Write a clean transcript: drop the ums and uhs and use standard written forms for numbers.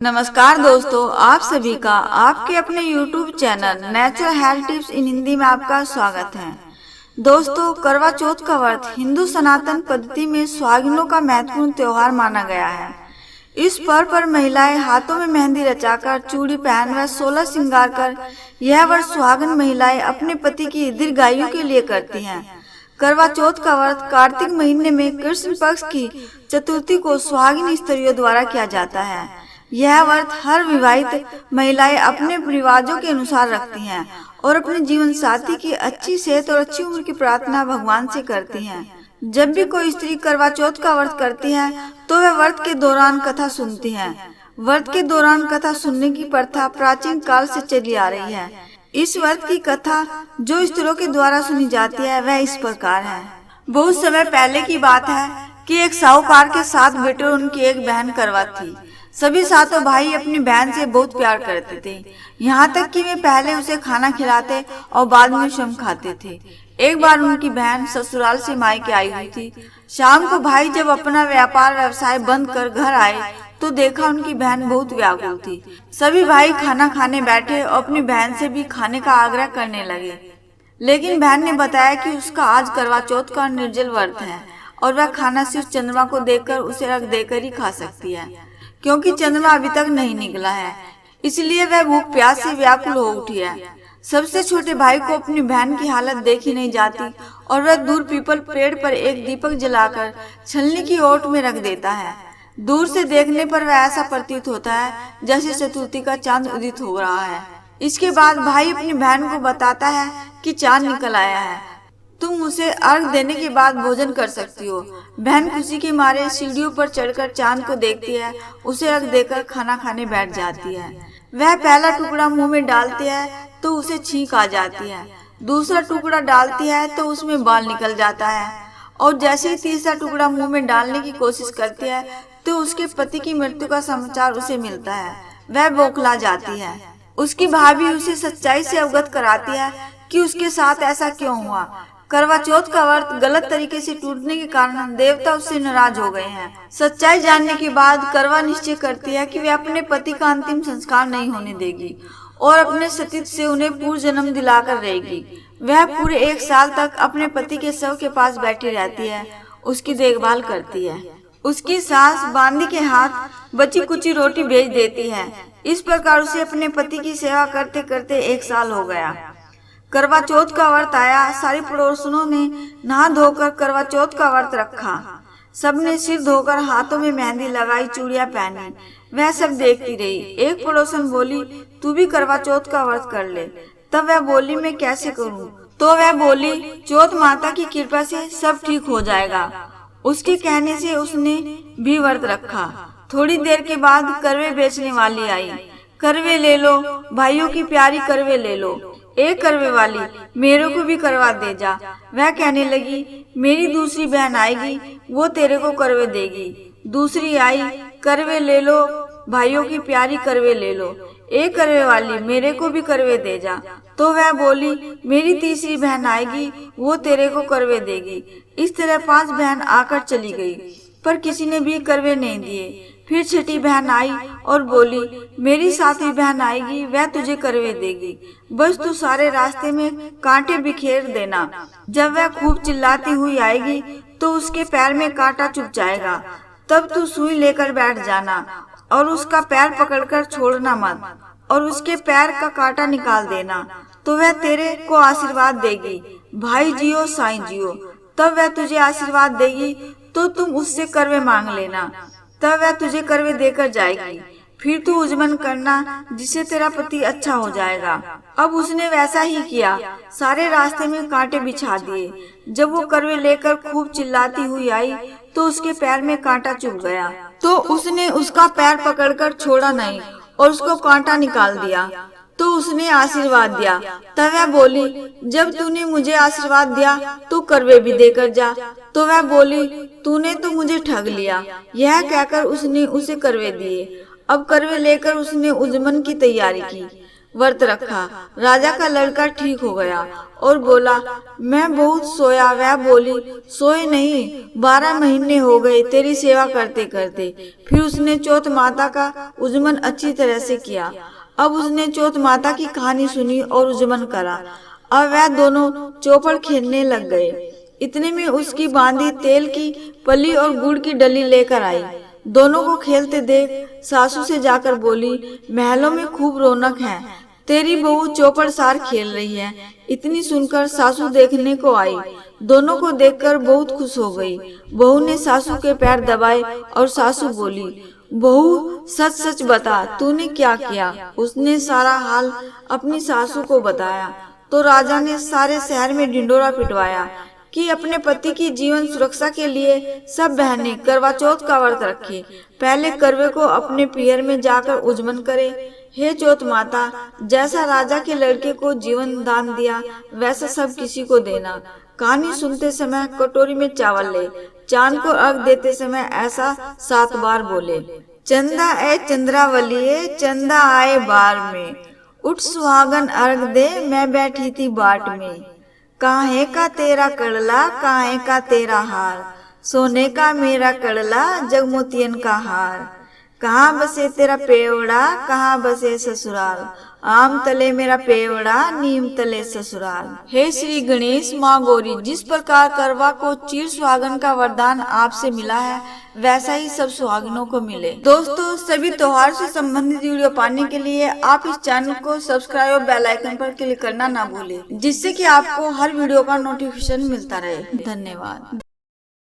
नमस्कार दोस्तों, आप सभी का आपके अपने YouTube channel natural health tips इन हिंदी में आपका स्वागत है। दोस्तों, करवा चौथ का व्रत हिंदू सनातन पद्धति में सुहागिनों का महत्वपूर्ण त्योहार माना गया है। इस पर्व पर महिलाएं हाथों में मेहंदी रचाकर, चूड़ी पहन व 16 श्रृंगार कर यह व्रत सुहागिन महिलाएं अपने पति की दीर्घायु के लिए करती हैं। करवा चौथ का व्रत कार्तिक महीने में कृष्ण पक्ष की चतुर्थी को सुहागिन स्त्रियों द्वारा किया जाता है। यह व्रत हर विवाहित महिलाएं अपने रिवाजों के अनुसार रखती हैं और अपने जीवन साथी की अच्छी सेहत और अच्छी उम्र की प्रार्थना भगवान से करती हैं। जब भी कोई स्त्री करवा चौथ का व्रत करती है तो वह व्रत के दौरान कथा सुनती है। व्रत के दौरान कथा सुनने की प्रथा प्राचीन काल से चली आ रही है। इस व्रत की कथा जो स्त्रियों के द्वारा सुनी जाती है वह इस प्रकार है। बहुत समय पहले की बात है कि एक साहूकार के 7 बेटे और उनकी एक बहन करवा थी। सभी 7 भाई अपनी बहन से बहुत प्यार करते थे, यहाँ तक कि वे पहले उसे खाना खिलाते और बाद में स्वयं खाते थे। एक बार उनकी बहन ससुराल से मायके आई हुई थी। शाम को भाई जब अपना व्यापार व्यवसाय बंद कर घर आए तो देखा उनकी बहन बहुत व्याकुल थी। सभी भाई खाना खाने बैठे और अपनी बहन से भी खाने का आग्रह करने लगे, लेकिन बहन ने बताया कि उसका आज करवा चौथ का निर्जल व्रत है और वह खाना सिर्फ चंद्रमा को देखकर उसे रख देकर ही खा सकती है, क्योंकि चंद्रमा अभी तक नहीं निकला है, इसलिए वह भूख प्यास से व्याकुल हो उठी है। सबसे छोटे भाई को अपनी बहन की हालत देखी नहीं जाती और वह दूर पीपल पेड़ पर एक दीपक जलाकर छलनी की ओट में रख देता है। दूर से देखने पर वह ऐसा प्रतीत होता है जैसे चतुर्थी का चांद उदित हो रहा है। इसके बाद भाई अपनी बहन को बताता है कि चांद निकल आया है, तुम उसे अर्घ देने के बाद भोजन कर सकती हो। बहन खुशी के मारे सीढ़ियों पर चढ़कर चांद को देखती है, उसे अर्घ देकर खाना खाने बैठ जाती है। वह पहला टुकड़ा मुंह में डालती है तो उसे छींक आ जाती है, दूसरा टुकड़ा डालती है तो उसमें बाल निकल जाता है और जैसे ही तीसरा टुकड़ा मुंह में डालने की कोशिश करती है तो उसके पति की मृत्यु का समाचार उसे मिलता है। वह बौखला जाती है। उसकी भाभी उसे सच्चाई से अवगत कराती है कि उसके साथ ऐसा क्यों हुआ। करवा चौथ का व्रत गलत तरीके से टूटने के कारण देवता उससे नाराज हो गए हैं। सच्चाई जानने के बाद करवा निश्चय करती है कि वे अपने पति का अंतिम संस्कार नहीं होने देगी और अपने सतीत्व से उन्हें पूर्व जन्म दिलाकर रहेगी। वह पूरे 1 साल तक अपने पति के शव के पास बैठी रहती है, उसकी देखभाल करती है। उसकी सास बांदी के हाथ बची कुची रोटी भेज देती है। इस प्रकार उसे अपने पति की सेवा करते करते 1 साल हो गया। करवा चौथ का व्रत आया। सारी पड़ोसनों ने नहा धोकर करवा चौथ का व्रत रखा। सबने सिर धोकर हाथों में मेहंदी लगाई, चूड़ियां पहनी। वह सब देखती रही। एक पड़ोसन बोली, तू भी करवा चौथ का व्रत कर ले। तब वह बोली, मैं कैसे करूं? तो वह बोली, चौथ माता की कृपा से सब ठीक हो जाएगा। उसके कहने से उसने भी व्रत रखा। थोड़ी देर के बाद करवे बेचने वाली आई। करवे ले लो भाइयों की प्यारी, करवे ले लो। एक करवे वाली, मेरे को भी करवा दे जा। वह कहने लगी, मेरी दूसरी बहन आएगी, वो तेरे को करवे देगी। दूसरी आई, करवे ले लो भाइयों की प्यारी, करवे ले लो। एक करवे वाली, मेरे को भी करवे दे जा। तो वह बोली, मेरी तीसरी बहन आएगी, वो तेरे को करवे देगी। इस तरह 5 बहन आकर चली गई, पर किसी ने भी करवे नहीं दिए। फिर छठी बहन आई और बोली, मेरी 7वीं बहन आएगी, वह तुझे करवे देगी। बस तू सारे रास्ते में कांटे बिखेर देना। जब वह खूब चिल्लाती हुई आएगी तो उसके पैर में कांटा चुभ जाएगा। तब तू सुई लेकर बैठ जाना और उसका पैर पकड़कर छोड़ना मत और उसके पैर का कांटा निकाल देना, तो वह तेरे को आशीर्वाद देगी, भाई जियो साईं जियो। तब वह तुझे आशीर्वाद देगी तो तुम उससे करवे मांग लेना, तब वह तुझे करवे देकर जाएगी। फिर तू उजमन करना, जिससे तेरा पति अच्छा हो जाएगा। अब उसने वैसा ही किया। सारे रास्ते में कांटे बिछा दिए। जब वो करवे लेकर खूब चिल्लाती हुई आई तो उसके पैर में कांटा चुभ गया, तो उसने उसका पैर पकड़कर छोड़ा नहीं और उसको कांटा निकाल दिया। तो उसने आशीर्वाद दिया। तब वह बोली, जब तूने मुझे आशीर्वाद दिया तो करवे भी देकर जा। तो वह बोली, तूने तो मुझे ठग लिया। यह कहकर उसने उसे करवे दिए। अब करवे लेकर उसने उजमन की तैयारी की। व्रत रखा। राजा का लड़का ठीक हो गया और बोला, मैं बहुत सोया। वह बोली, सोए नहीं, 12 महीने हो गए तेरी सेवा करते करते। फिर उसने चौथ माता का उजमन अच्छी तरह से किया। अब उसने चौथ माता की कहानी सुनी और उजमन करा। अब वह दोनों चौपड़ खेलने लग गए। इतने में उसकी बांदी तेल की पली और गुड़ की डली लेकर आई। दोनों को खेलते देख सासू से जाकर बोली, महलों में खूब रौनक है, तेरी बहू चौपड़ सार खेल रही है। इतनी सुनकर सासू देखने को आई। दोनों को देखकर बहुत खुश हो गई। बहू ने सासू के पैर दबाए और सासू बोली, बहू सच सच बता, तूने क्या किया। उसने सारा हाल अपनी सासू को बताया तो राजा ने सारे शहर में ढिंडोरा पिटवाया कि अपने पति की जीवन सुरक्षा के लिए सब बहनें करवा चौथ का व्रत रखें। पहले करवे को अपने पियर में जाकर उजमन करे। हे चौथ माता, जैसा राजा के लड़के को जीवन दान दिया वैसा सब किसी को देना। कहानी सुनते समय कटोरी में चावल ले। चांद को अर्घ देते समय ऐसा 7 बार बोले, चंदा ए चंद्रावलिए, चंदा आए बार में, उठ सुहागन अर्घ दे, मैं बैठी थी बाट में। काहे का तेरा कड़ला, काहे का तेरा हार, सोने का मेरा कड़ला, जगमोतियन का हार। कहाँ बसे तेरा पेवड़ा, कहाँ बसे ससुराल, आम तले मेरा पेवड़ा, नीम तले ससुराल। हे श्री गणेश माँ गौरी, जिस प्रकार करवा को चीर सुहागन का वरदान आपसे मिला है वैसा ही सब सुहागिनों को मिले। दोस्तों, सभी त्योहार से संबंधित वीडियो पाने के लिए आप इस चैनल को सब्सक्राइब और बेल आइकन पर क्लिक करना ना भूलें, जिससे कि आपको हर वीडियो का नोटिफिकेशन मिलता रहे। धन्यवाद।